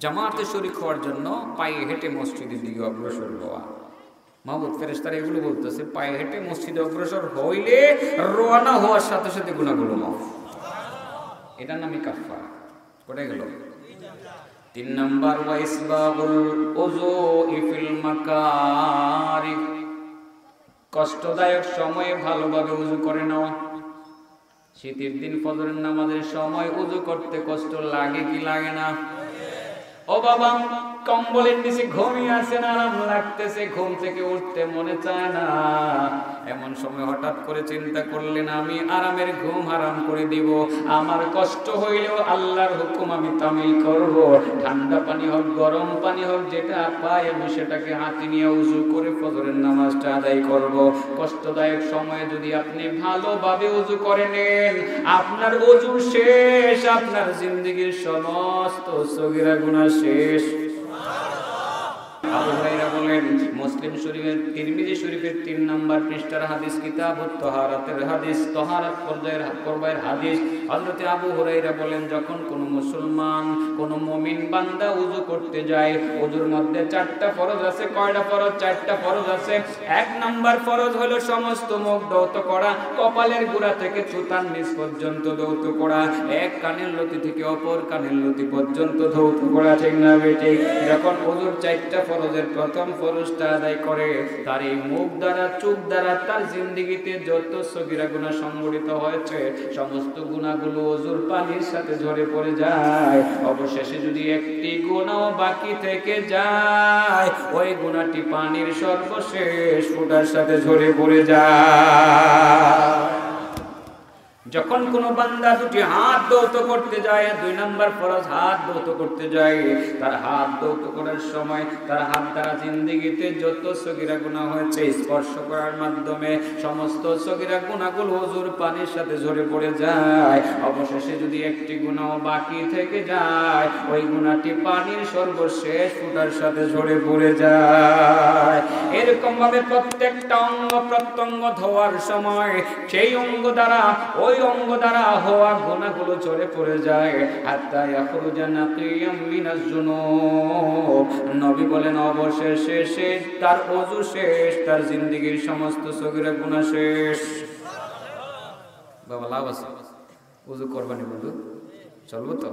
জামাতে শরীক হওয়ার জন্য পায়ে হেঁটে মসজিদের দিকে অগ্রসর হওয়া। মাহবুব ফেরেশতারা এগুলো বলতেছে, পায়ে হেঁটে মসজিদে অগ্রসর হইলে রওনা হওয়ার সাথে সাথে গুনাহগুলো মাফ। এটার নামই কাফারা। কোথায় গেল? 3 নম্বর, ওয়া ইসবাগুল উযুই ফিল মাকারিহ, কষ্টদায়ক সময়ে ভালোভাবে উযু করে নেওয়া। শীতের দিন ফজরের নামাজের সময় উযু করতে কষ্ট লাগে কি লাগে না? ও বাবা, কম্বলের নিচে ঘুমিয়ে আছেন, আরাম লাগতেছে, ঘুম থেকে উঠতে মনে চায় না। এমন সময় হঠাৎ করে চিন্তা করলেন, আমি আরামের ঘুম হারাম করে দিব, আমার কষ্ট হইলেও আল্লাহর হুকুম আমি তামিল করব। ঠান্ডা পানি হোক গরম পানি হোক, যেটা পাই আমি সেটাকে হাতে নিয়ে উযু করে ফজরের নামাজটা আদায় করব। কষ্টদায়ক সময়ে যদি আপনি ভালোভাবে উযু করে নেন, আপনার উযু শেষ, আপনার জিন্দেগীর সমস্ত সগীরা গুনাহ শেষ। আবু হুরায়রা বলেন, মুসলিম শরীফের, তিরমিজি শরীফের 3 নম্বর পৃষ্ঠার হাদিস, কিতাবুত তাহারাতের হাদিস, তাহারাত পর্বের হাদিস। হযরত আবু হুরায়রা বলেন, যখন কোন মুসলমান, কোন মুমিন বান্দা ওযু করতে যায়, ওযুর মধ্যে 4টা ফরজ আছে। কয়টা ফরজ? 4টা ফরজ আছে। 1 নম্বর ফরজ হলো সমস্ত মুখ ধৌত করা, কপালের গোড়া থেকে থুতার নিচ পর্যন্ত ধৌত করা, এক কানের লতি থেকে অপর কানের লতি পর্যন্ত ধৌত করা। ঠিক না বেঠিক? যখন ওযুর 4টা ফরজের প্রথম ফরজটা আদায় করে, তার এই মুখ দ্বারা, চোখ দ্বারা তার জিন্দেগিতে যত সগীরা গুনাহ সংগঠিত হয়েছে, সমস্ত গুনাহগুলো ওযুর পানির সাথে ঝরে পড়ে যায়। অবশেষে যদি একটি গুনাহ বাকি থেকে যায়, ওই গুনাহটি পানির সর্বশেষ ফোঁটার সাথে ঝরে পড়ে যায়। যখন কোন বান্দা দুটি হাত ধৌত করতে যায়, 2 নম্বর ফরজ হাত ধৌত করতে যায়, তার হাত ধৌত করার সময় তার হাত দ্বারা জিন্দেগিতে যত সগীরা গুনাহ হয়েছে, স্পর্শ করার মাধ্যমে সমস্ত সগীরা গুনাহগুলো ওযুর পানির সাথে ঝরে পড়ে যায়। অবশেষে যদি একটি গুনাহ বাকি থেকে যায়, ওই গুনাহটি পানির সর্বশেষ ফোঁটার সাথে ঝরে পড়ে যায়। এরকম ভাবে প্রত্যেকটা অঙ্গ প্রত্যঙ্গ ধোয়ার সময় সেই অঙ্গ দ্বারা, ওই অঙ্গ দ্বারা হওয়া গুনাহগুলো ঝরে পড়ে যায়। হাত্তা ইয়াখরুজা নাকিয়াম মিনাজ যুনুব। নবী বলেন, অবশেষে শেষ, তার ওযু শেষ, তার জিন্দেগীর সমস্ত সগীরা গুনাহ শেষ। বাবা লাভ আছে, ওযু করবানি বন্ধু, চলবো তো?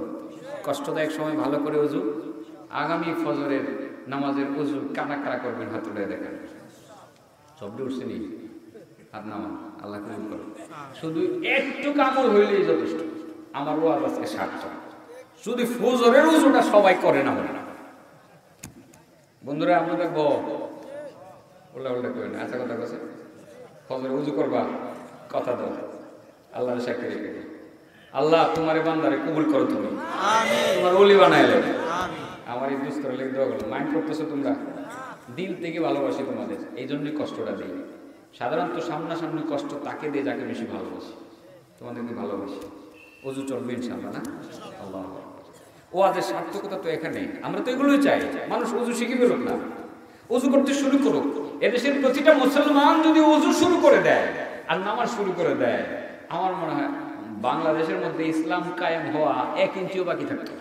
কষ্টদায়ক সময় ভালো করে ওযু। আগামী ফজরের নামাজের ওযু কারা কারা করবেন? হাত তুলে দেখেন। সবটি উঠছে নি? হাত নামান, আল্লাহ কবুল করুন। শুধু একটু কামল হইলেই যথেষ্ট। আমার ওয়াজ আজকে 60টা। শুধু ফজরের ওযুটা সবাই করে না বন্ধুরা। আমরা দেখবো উল্টা উল্টা করেন, আচ্ছা কথা কথা ফজরে ওযু করবা, কথা দাও, আল্লাহর সাক্ষী রেখে। আল্লাহ তোমার বান্দারে কবুল করো, তুমি তোমার ওলি বানাইলে। আমার এই দুস্তর লেগে দেওয়া গেল, মাইন্ড করতেছো তোমরা? দিল থেকে ভালোবাসি তোমাদের, এই জন্যই কষ্টটা দিই। সাধারণত সামনাসামনি কষ্ট তাকে দিয়ে যাকে বেশি ভালোবাসি। তোমাদেরকে ভালোবাসি। ওযু চলবে ইনশাআল্লাহ, না? আল্লাহ। ওয়াজের সার্থকতা তো এখানে। আমরা তো এগুলোই চাই, মানুষ ওযু শিখে ফেলুক না, ওযু করতে শুরু করুক। এদেশের প্রতিটা মুসলমান যদি ওযু শুরু করে দেয় আর নামাজ শুরু করে দেয়, আমার মনে হয় বাংলাদেশের মধ্যে ইসলাম কায়েম হওয়া 1 ইঞ্চিও বাকি থাকতো।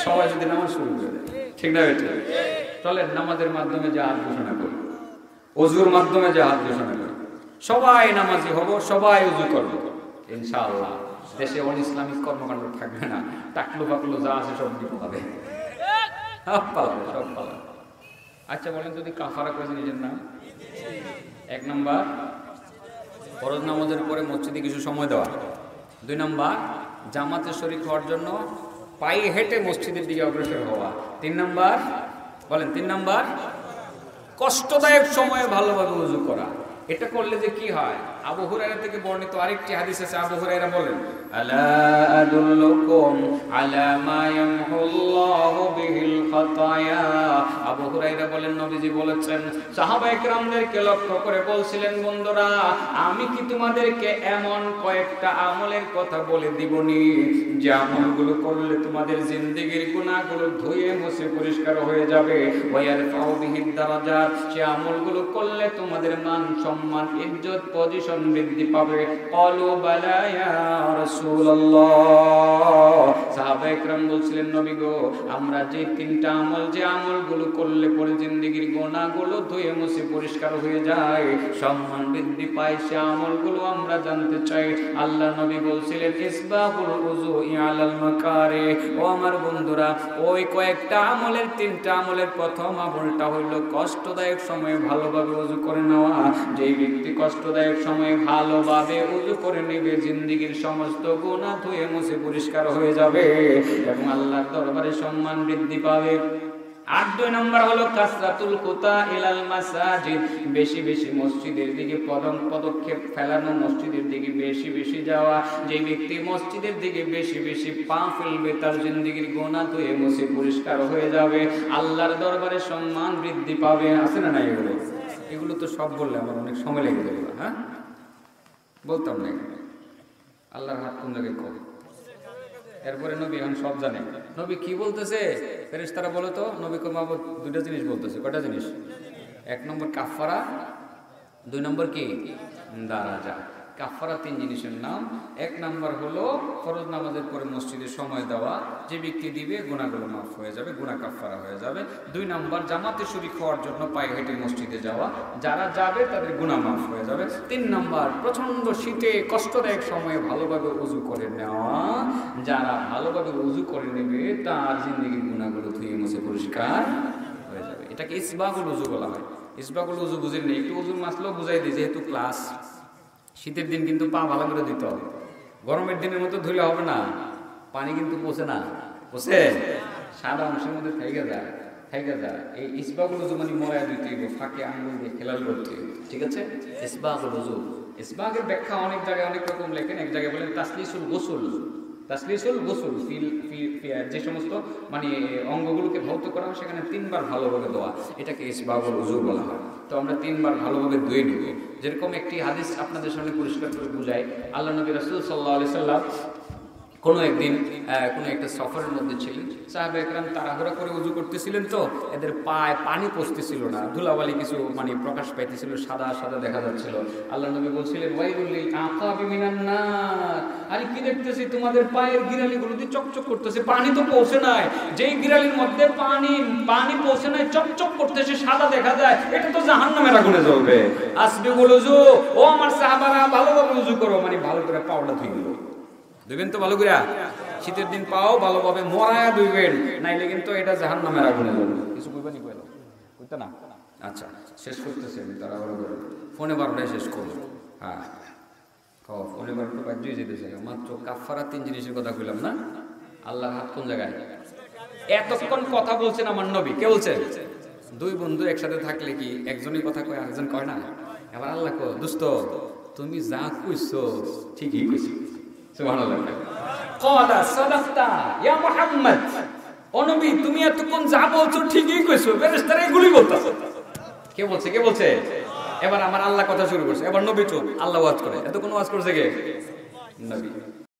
সবাই যদি নামাজ শুরু করে দেয়, ঠিক না? এটা চলেন নামাজের মাধ্যমে জাহাদ ঘোষণা করি, ওযুর মাধ্যমে জাহাদ ঘোষণা করি। সবাই নামাজি হব, সবাই ওযু করব ইনশাআল্লাহ। দেশে অনিসলামিক কর্মকাণ্ড থাকবে না, টাকলু বাকলু যা আছে সব দিব হবে, সব পালাবে, সব পালাবে। আচ্ছা বলেন, যদি কাফারা করেছে নিজের নাম? 1 নম্বর ফরজ নামাজের পরে মসজিদে কিছু সময় দেওয়া। 2 নম্বর জামাতে শরীক হওয়ার জন্য পায়ে হেঁটে মসজিদের দিকে অগ্রসর হওয়া। 3 নম্বর বলেন, 3 নম্বর কষ্টদায়ক সময়ে ভালোভাবে ওযু করা। এটা করলে যে কি হয়? আবু হুরায়রা থেকে বর্ণিত আরেকটি হাদিস আছে। আবু হুরায়রা বলেন, আলা আদুল্লুকুম আলা মা ইয়ামহুল্লাহু বিহিল খাতায়া। আবু হুরায়রা বলেন, নবীজি বলেছেন, সাহাবায়ে কেরামদেরকে লক্ষ্য করে বলছিলেন, বন্ধুরা আমি কি তোমাদেরকে এমন কয়েকটা আমলের কথা বলে দিবনি যে আমলগুলো করলে তোমাদের জিন্দেগীর গুনাহগুলো ধুয়ে মুছে পরিষ্কার হয়ে যাবে। ওয়ায়ারফাউ বিহিদ দারাজাত, সে আমলগুলো করলে তোমাদের মান সম্মান, ইজ্জত, পজিশন বৃদ্ধি পাবে। ক্বালু বালা ইয়া রাসূলুল্লাহ। সাহাবায়ে কেরাম বলছিলেন, নবী গো, আমরা যে 3টা আমল, যে আমলগুলো করলে পরে জিন্দেগীর গুনাহগুলো ধুয়ে মুছে পরিষ্কার হয়ে যায়, সম্মান বৃদ্ধি পায়, সে আমলগুলো আমরা জানতে চাই। আল্লাহ নবী বলছিলেন, ইসবাহুল উযু আলাল মাকারে। ও আমার বন্ধুরা, ওই কয়েকটা আমলের 3টা আমলের প্রথম আমলটা হইল কষ্টদায়ক সময়ে ভালোভাবে ওযু করে নেওয়া। যেই ব্যক্তি কষ্টদায়ক সময়ে ভালোভাবে ওযু করে নেবে, জিন্দেগীর সমস্ত গুনাহ ধুয়ে মুছে পরিষ্কার হয়ে যাবে এবং আল্লাহর দরবারে সম্মান বৃদ্ধি পাবে। 8 2 নম্বর হলো কাসরাতুল খুতা ইলাল মাসাজিদ, বেশি বেশি মসজিদের দিকে পদক্ষেপ ফেলানো, মসজিদের দিকে বেশি বেশি যাওয়া। যে ব্যক্তি মসজিদের দিকে বেশি বেশি পা ফেলবে, তার জিন্দেগীর গুনাহ ধুয়ে মুছে পরিষ্কার হয়ে যাবে, আল্লাহর দরবারে সম্মান বৃদ্ধি পাবে। আছে না? নাই? এগুলো তো সব বললে আমার অনেক সময় লেগে যাবে, হ্যাঁ বলতাম না। আল্লাহর হাত কোন জায়গায় কম? এরপরে নবী এখন সব জানে। নবী কি বলতেছে ফেরেশতারা বলো তো? নবী কো মাহবুব দুইটা জিনিস বলতেছে। কয়টা জিনিস? 1 নম্বর কাফারা, 2 নম্বর কি দারাজা। কাফারা 3 জিনিসের নাম। 1 নম্বর হলো ফরজ নামাজের পরে মসজিদে সময় দেওয়া, যে ব্যক্তি দিবে গুনাহগুলো মাফ হয়ে যাবে, গুনাহ কাফারা হয়ে যাবে। 2 নম্বর জামাতে শরীক হওয়ার জন্য পায়ে হেঁটে মসজিদে যাওয়া, যারা যাবে তাদের গুনাহ মাফ হয়ে যাবে। 3 নম্বর প্রচন্ড শীতে কষ্টদায়ক সময়ে ভালোভাবে ওযু করে নেওয়া, যারা ভালোভাবে ওযু করে নেবে তার জিন্দেগির গুনাহগুলো ধুয়ে মুছে পরিষ্কার হয়ে যাবে। এটাকে ইসবাগুল ওযু বলা হয়। ইসবাগুল ওযু বুঝেন না, একটু ওযুর মাসলাও বুঝাই দিই, যেহেতু ক্লাস। শীতের দিন কিন্তু পা ভালো করে দিতে হবে, গরমের দিনের মতো ধুলে হবে না। পানি কিন্তু পচে না, পচে সাদা অংশের মধ্যে থেকে যায়। এই ইসবাগুল ওযু মানে মরায় দিতে হবে, ফাঁকে আঙুল দিয়ে খেলাল করতে হবে, ঠিক আছে? ইসবাগুল ওযু। ইসবাগের ব্যাখ্যা অনেক জায়গায় অনেক রকম লেখেন। এক জায়গায় বলেন তাসলিসুল গোসল। তাসলিসুল গোসল, যে সমস্ত মানে অঙ্গগুলোকে ধৌত করা হয় সেখানে 3 বার ভালোভাবে ধোয়া, এটাকে ইসবাগুল ওযু বলা হয়। তো আমরা 3 বার ভালোভাবে ধুয়ে নিব। যেরকম একটি হাদিস আপনাদের সামনে পরিষ্কার করে বুঝাই। আল্লাহ নবী রাসূল সাল্লাল্লাহু আলাইহি সাল্লাম কোনো একদিন কোনো একটা সফরের মধ্যে ছিলেন। সাহাবা একরাম তাড়াহুড়া করে ওযু করতেছিলেন, তো এদের পায়ে পানি পৌঁছতেছিল না, ধুলাবালি কিছু মানে প্রকাশ পাইতেছিল, সাদা সাদা দেখা যাচ্ছিল। আল্লাহ নবী বলছিলেন ওয়াইলুল লিল আকাবি মিনান নার, আরে কি দেখতেছি তোমাদের পায়ের গিরালিগুলো দিয়ে চকচক করতেছে, পানি তো পৌঁছে নাই। যেই গিরালির মধ্যে পানি পৌঁছে নাই, চকচক করতেছে, সাদা দেখা যায়, এটা তো জাহান্নামের আগুনে জ্বলবে। আসবিগুল ওযু, ও আমার সাহাবারা ভালোভাবে ওযু করো, মানে ভালো করে পাওটা ধুইলো ধুইবেন তো ভালো করে। শীতের দিন পাও ভালোভাবে মরায়া ধুইবেন, নাইলে কিন্তু এটা জাহান্নামের আগুনে জ্বলবে। কিছু কইবানি কইলো কইতা না? আচ্ছা শেষ করতেছি আমি তাড়াহুড়া করে, ফোনে 12টায় শেষ করব। হ্যাঁ ফোনে 12টা বাজেই যেতেছে মাত্র। কাফারা 3 জিনিসের কথা কইলাম না? আল্লাহর হাত কোন জায়গায়? এতক্ষণ কথা বলছেন আমার নবী, কে বলছেন? 2 বন্ধু একসাথে থাকলে কি একজনই কথা কয় আরেকজন কয় না? এবার আল্লাহ কো দোস্ত তুমি যা কইছো ঠিকই কইছো। সুবহানাল্লাহ। ক্বালা সাদাকতা ইয়া মুহাম্মদ, ও নবী তুমি এতক্ষণ যা বলছো ঠিকই কইছো, ফেরেশতারা এগুলি বলতাছে। কে বলছে? এবার আমার আল্লাহ কথা শুরু করছে। এবার নবী চুপ, আল্লাহ ওয়াজ করে। এতক্ষণ ওয়াজ করছে কে? নবী।